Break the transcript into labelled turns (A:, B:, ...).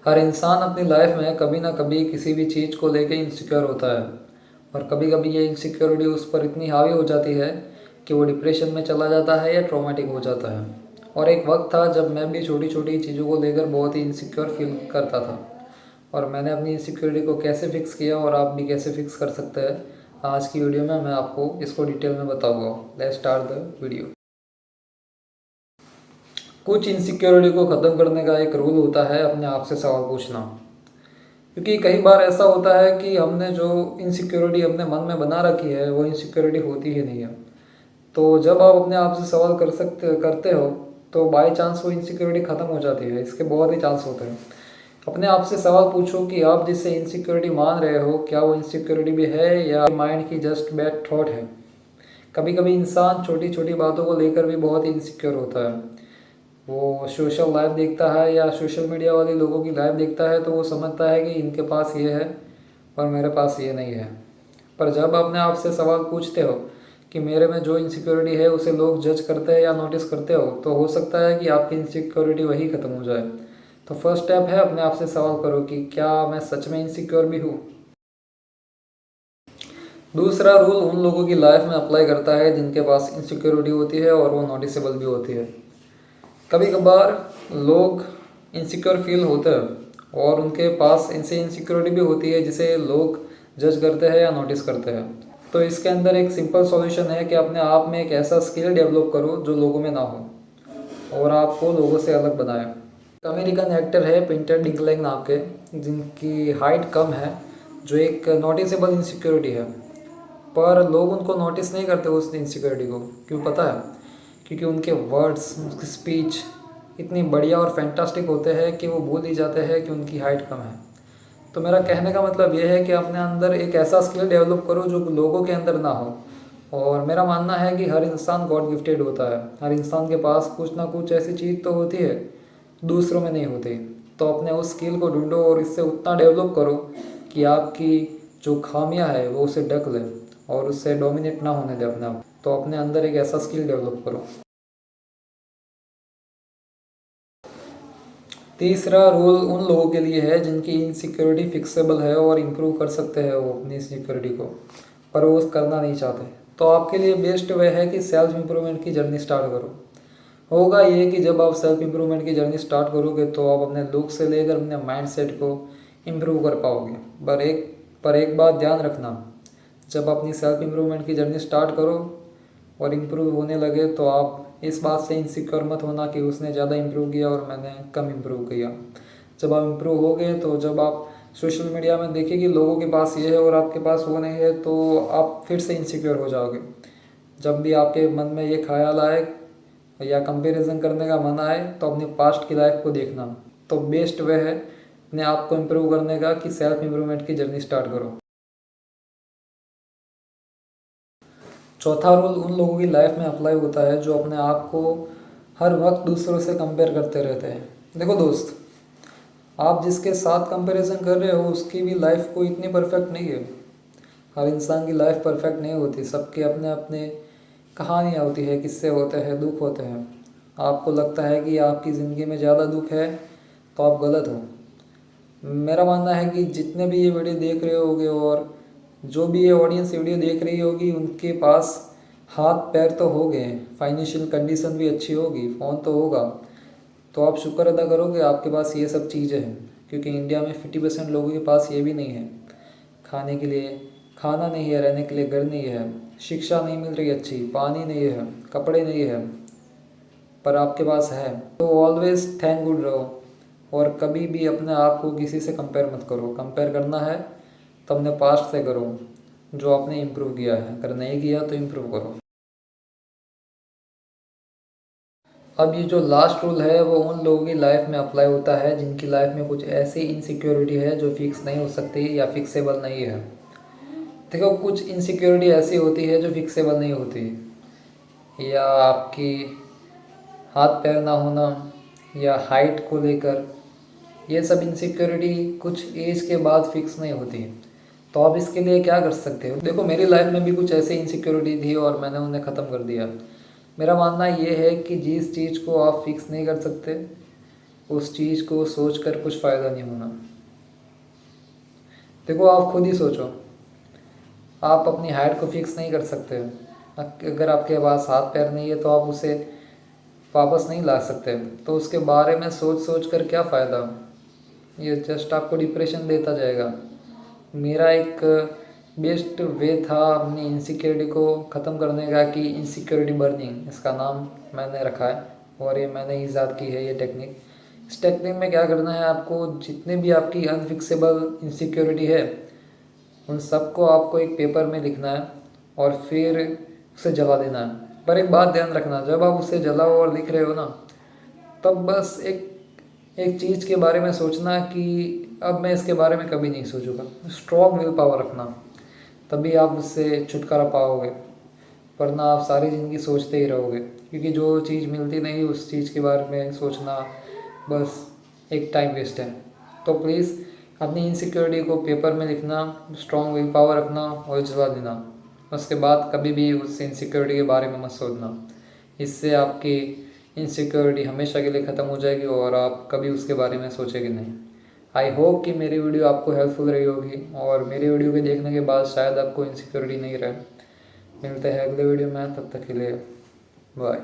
A: हर इंसान अपनी लाइफ में कभी ना कभी किसी भी चीज़ को लेके इनसिक्योर होता है और कभी कभी ये इनसिक्योरिटी उस पर इतनी हावी हो जाती है कि वो डिप्रेशन में चला जाता है या ट्रॉमेटिक हो जाता है। और एक वक्त था जब मैं भी छोटी छोटी चीज़ों को लेकर बहुत ही इनसिक्योर फील करता था और मैंने अपनी इनसिक्योरिटी को कैसे फ़िक्स किया और आप भी कैसे फ़िक्स कर सकते हैं, आज की वीडियो में मैं आपको इसको डिटेल में बताऊँगा। Let's start the video. कुछ इनसिक्योरिटी को ख़त्म करने का एक रूल होता है अपने आप से सवाल पूछना। क्योंकि कई बार ऐसा होता है कि हमने जो इनसिक्योरिटी अपने मन में बना रखी है वो इनसिक्योरिटी होती ही नहीं है। तो जब आप अपने आप से सवाल करते हो तो बाय चांस वो इनसिक्योरिटी ख़त्म हो जाती है। इसके बहुत ही चांस होते हैं। अपने आप से सवाल पूछो कि आप जिससे इनसिक्योरिटी मान रहे हो क्या वो इनसिक्योरिटी भी है या माइंड की जस्ट बैड थॉट है। कभी कभी इंसान छोटी छोटी बातों को लेकर भी बहुत ही इनसिक्योर होता है। वो सोशल लाइफ देखता है या सोशल मीडिया वाले लोगों की लाइफ देखता है तो वो समझता है कि इनके पास ये है और मेरे पास ये नहीं है। पर जब अपने आप से सवाल पूछते हो कि मेरे में जो इनसिक्योरिटी है उसे लोग जज करते हैं या नोटिस करते हो तो हो सकता है कि आपकी इनसिक्योरिटी वही ख़त्म हो जाए। तो फर्स्ट स्टेप है अपने आप से सवाल करो कि क्या मैं सच में इनसिक्योर भी हूँ। दूसरा रूल उन लोगों की लाइफ में अप्लाई करता है जिनके पास इनसिक्योरिटी होती है और वो नोटिसेबल भी होती है। कभी कभार लोग इनसिक्योर फील होते हैं और उनके पास इनसे इनसिक्योरिटी भी होती है जिसे लोग जज करते हैं या नोटिस करते हैं। तो इसके अंदर एक सिंपल सॉल्यूशन है कि अपने आप में एक ऐसा स्किल डेवलप करो जो लोगों में ना हो और आपको लोगों से अलग बनाए। एक अमेरिकन एक्टर है पीटर डिंकलेज नाम के, जिनकी हाइट कम है, जो एक नोटिसेबल इनसिक्योरिटी है। पर लोग उनको नोटिस नहीं करते उस इनसिक्योरिटी को। क्यों पता है? क्योंकि उनके वर्ड्स, उनकी स्पीच इतनी बढ़िया और फैंटास्टिक होते हैं कि वो भूल ही जाते हैं कि उनकी हाइट कम है। तो मेरा कहने का मतलब ये है कि अपने अंदर एक ऐसा स्किल डेवलप करो जो लोगों के अंदर ना हो। और मेरा मानना है कि हर इंसान गॉड गिफ्टेड होता है। हर इंसान के पास कुछ ना कुछ ऐसी चीज़ तो होती है दूसरों में नहीं होती। तो अपने उस स्किल को ढूंढो और इससे उतना डेवलप करो कि आपकी जो खामियां है वो उसे ढक ले और उससे डोमिनेट ना होने दे अपने आप। तो अपने अंदर एक ऐसा स्किल डेवलप करो। तीसरा रूल उन लोगों के लिए है जिनकी इनसिक्योरिटी फिक्सेबल है और इम्प्रूव कर सकते हैं वो अपनी इनसिक्योरिटी को, पर वो करना नहीं चाहते। तो आपके लिए बेस्ट वे है कि सेल्फ इम्प्रूवमेंट की जर्नी स्टार्ट करो। होगा ये कि जब आप सेल्फ इम्प्रूवमेंट की जर्नी स्टार्ट करोगे तो आप अपने लुक से लेकर अपने माइंड सेट को इम्प्रूव कर पाओगे। पर एक बात ध्यान रखना, जब अपनी सेल्फ इम्प्रूवमेंट की जर्नी स्टार्ट करो और इम्प्रूव होने लगे तो आप इस बात से इनसिक्योर मत होना कि उसने ज़्यादा इम्प्रूव किया और मैंने कम इम्प्रूव किया। जब आप इम्प्रूव हो गए तो जब आप सोशल मीडिया में देखें कि लोगों के पास ये है और आपके पास वो नहीं है तो आप फिर से इनसिक्योर हो जाओगे। जब भी आपके मन में ये ख्याल आए या कंपैरिजन करने का मन आए तो अपने पास्ट की लाइफ को देखना। तो बेस्ट वे है अपने आप को इम्प्रूव करने का कि सेल्फ इम्प्रूवमेंट की जर्नी स्टार्ट करो। चौथा रूल उन लोगों की लाइफ में अप्लाई होता है जो अपने आप को हर वक्त दूसरों से कंपेयर करते रहते हैं। देखो दोस्त, आप जिसके साथ कंपैरिजन कर रहे हो उसकी भी लाइफ कोई इतनी परफेक्ट नहीं है। हर इंसान की लाइफ परफेक्ट नहीं होती। सबके अपने अपने कहानियाँ होती है, किस्से होते हैं, दुख होते हैं। आपको लगता है कि आपकी ज़िंदगी में ज़्यादा दुख है तो आप गलत हो। मेरा मानना है कि जितने भी ये वीडियो देख रहे होगे और जो भी ये ऑडियंस वीडियो देख रही होगी उनके पास हाथ पैर तो हो गए, फाइनेंशियल कंडीशन भी अच्छी होगी, फ़ोन तो होगा। तो आप शुक्र अदा करो कि आपके पास ये सब चीज़ें हैं। क्योंकि इंडिया में 50% लोगों के पास ये भी नहीं है। खाने के लिए खाना नहीं है, रहने के लिए घर नहीं है, शिक्षा नहीं मिल रही अच्छी, पानी नहीं है, कपड़े नहीं है, पर आपके पास है। तो ऑलवेज थैंक गुड रहो और कभी भी अपने आप को किसी से कंपेयर मत करो। कंपेयर करना है तो अपने पास्ट से करो जो आपने इम्प्रूव किया है। अगर नहीं किया तो इम्प्रूव करो। अब ये जो लास्ट रूल है वो उन लोगों की लाइफ में अप्लाई होता है जिनकी लाइफ में कुछ ऐसी इनसिक्योरिटी है जो फिक्स नहीं हो सकती या फिक्सेबल नहीं है। देखो, कुछ इनसिक्योरिटी ऐसी होती है जो फिक्सेबल नहीं होती, या आपकी हाथ पैर ना होना या हाइट को लेकर। ये सब इनसिक्योरिटी कुछ एज के बाद फिक्स नहीं होती। तो आप इसके लिए क्या कर सकते हो? देखो, मेरी लाइफ में भी कुछ ऐसी इनसिक्योरिटी थी और मैंने उन्हें ख़त्म कर दिया। मेरा मानना ये है कि जिस चीज़ को आप फिक्स नहीं कर सकते उस चीज़ को सोच कर कुछ फ़ायदा नहीं होना। देखो, आप खुद ही सोचो, आप अपनी हाइट को फिक्स नहीं कर सकते। अगर आपके पास हाथ पैर नहीं है तो आप उसे वापस नहीं ला सकते। तो उसके बारे में सोच सोच कर क्या फ़ायदा, ये जस्ट आपको डिप्रेशन देता जाएगा। मेरा एक बेस्ट वे था अपनी इनसिक्योरिटी को ख़त्म करने का कि इनसिक्योरिटी बर्निंग, इसका नाम मैंने रखा है और ये मैंने ईजाद की है ये टेक्निक। इस टेक्निक में क्या करना है, आपको जितने भी आपकी अनफिक्सेबल इनसिक्योरिटी है उन सबको आपको एक पेपर में लिखना है और फिर उसे जला देना है। पर एक बात ध्यान रखना, जब आप उसे जलाओ और लिख रहे हो ना, तब बस एक एक चीज़ के बारे में सोचना कि अब मैं इसके बारे में कभी नहीं सोचूंगा। स्ट्रॉन्ग विल पावर रखना, तभी आप उससे छुटकारा पाओगे, वरना आप सारी ज़िंदगी सोचते ही रहोगे। क्योंकि जो चीज़ मिलती नहीं उस चीज़ के बारे में सोचना बस एक टाइम वेस्ट है। तो प्लीज़ अपनी इनसिक्योरिटी को पेपर में लिखना, स्ट्रॉन्ग विल पावर रखना और जला देना। उसके बाद कभी भी उस इनसिक्योरिटी के बारे में मत सोचना। इससे आपकी इनसिक्योरिटी हमेशा के लिए ख़त्म हो जाएगी और आप कभी उसके बारे में सोचेंगे नहीं। आई होप कि मेरी वीडियो आपको हेल्पफुल रही होगी और मेरी वीडियो के देखने के बाद शायद आपको इनसिक्योरिटी नहीं रहे। मिलते हैं अगले वीडियो में, तब तक के लिए बाय।